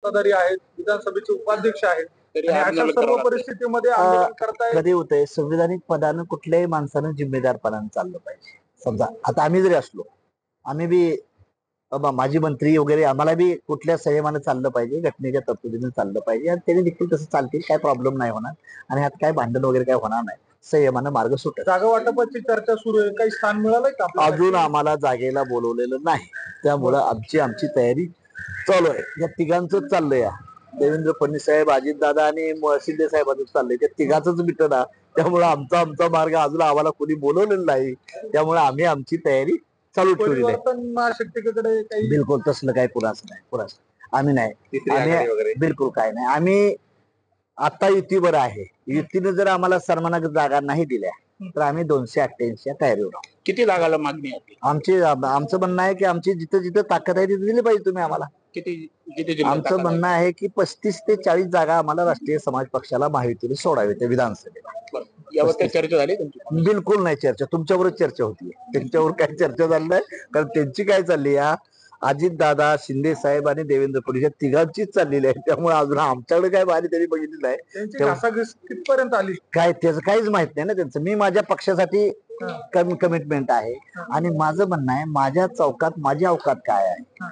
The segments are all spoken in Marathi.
सत्ताधारी आहेत, विधानसभेचे उपाध्यक्ष आहेत, तरी आणि अशा आंदोलन सर्व करावं लागतंय. परिस्थितीमध्ये आंदोलन करताय. कधी होतंय संविधानिक पदानं कुठल्याही माणसानं जिम्मेदारपणानं चाललं पाहिजे. समजा आता आम्ही जरी असलो, आम्ही बी माजी मंत्री वगैरे आम्हाला बी कुठल्या संयमानं चाललं पाहिजे, घटनेच्या तरतुदीनं चाललं पाहिजे, आणि त्यांनी देखील तसं चालतील, काय प्रॉब्लेम नाही होणार, आणि ह्यात काय भांडण वगैरे काय होणार नाही, संयमानं मार्ग सुटेल. जागा वाटपाची चर्चा सुरू आहे, काही स्थान मिळालंय का आपल्याला? अजून आम्हाला जागेला बोलवलेलं नाही, त्यामुळं आमची तयारी चालू आहे. या तिघांचंच चाललंय, देवेंद्र फडणवीस साहेब, अजितदादा आणि शिंदे साहेबांचं चाललंय, त्या तिघांचंच मिटना. त्यामुळे आमचा मार्ग अजून आम्हाला कोणी बोलवलेलं नाही, त्यामुळे आम्ही आमची तयारी चालू ठेवलेली आहे. परिवर्तन महाशक्तीकडे काही बिलकुल तसलं काही कुणाच आम्ही नाही, आम्ही बिलकुल काय नाही. आम्ही आता युतीवर आहे, युतीने जर आम्हाला सन्मानाक जागा नाही दिल्या तर आम्ही 288 तयारीवर आहोत. किती जागाला मागणी आहे आपली? आमचं म्हणणं आहे की आमची जिथं जिथं ताकद आहे तिथे दिली पाहिजे तुम्ही आम्हाला. किती जिल्ह्यात आमचं ताकद म्हणणं आहे की 35 ते 40 जागा आम्हाला राष्ट्रीय समाज पक्षाला महायुतीने सोडावे ते विधानसभेला. आहे? यावर काही चर्चा झाली तुमची? बिलकुल नाही चर्चा, तुमच्यावरच चर्चा होती, त्यांच्यावर काय चर्चा झाली नाही. कारण त्यांची काय चालली आहे, अजितदादा, शिंदे साहेब आणि देवेंद्र फडणवीस या तिघांचीच चाललेली आहे. त्यामुळे अजून आमच्याकडे काय बारी त्यांनी बघितली नाही, त्यांची घासाघीस कितपर्यंत आली काय त्याचं काहीच माहित नाही ना त्यांचं. मी माझ्या पक्षासाठी कमिटमेंट आहे, आणि माझं म्हणणं आहे माझ्या चौकात माझी अवकात काय आहे,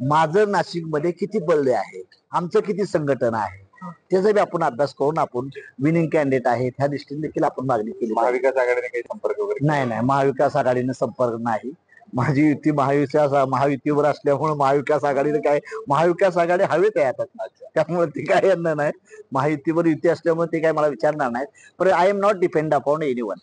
माझं नाशिकमध्ये किती बळले आहे, आमचं किती संघटन आहे, त्याचा बी आपण अभ्यास करून आपण विनिंग कॅन्डिडेट आहेत ह्या दृष्टीने देखील आपण मागणी केली. महाविकास आघाडीने काही संपर्क वगैरे? नाही, महाविकास आघाडीने संपर्क नाही. माझी युती महायुतीवर असल्यामुळे महाविकास आघाडीने काय, महाविकास आघाडी हवेत आहे आता, त्यामुळे ते काय यांना नाही. महायुतीवर युती असल्यामुळे ते काय मला विचारणार नाहीत. पण I am not depend upon anyone.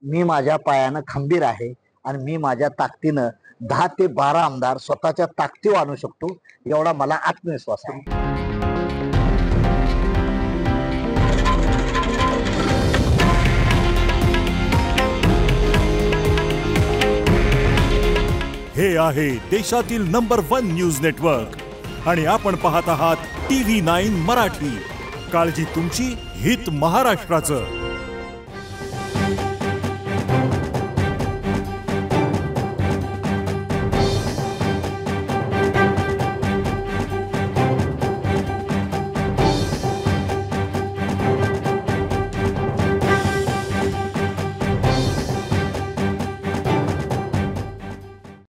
मी माझ्या पायानं खंबीर आहे, आणि मी माझ्या ताकदीनं 10 ते 12 आमदार स्वतःच्या ताकदीवर आणू शकतो, एवढा मला आत्मविश्वास आहे. हे आहे देशातील नंबर 1 न्यूज नेटवर्क, आणि आपण पाहत आहात TV9 मराठी. काळजी तुमची, हित महाराष्ट्राचं.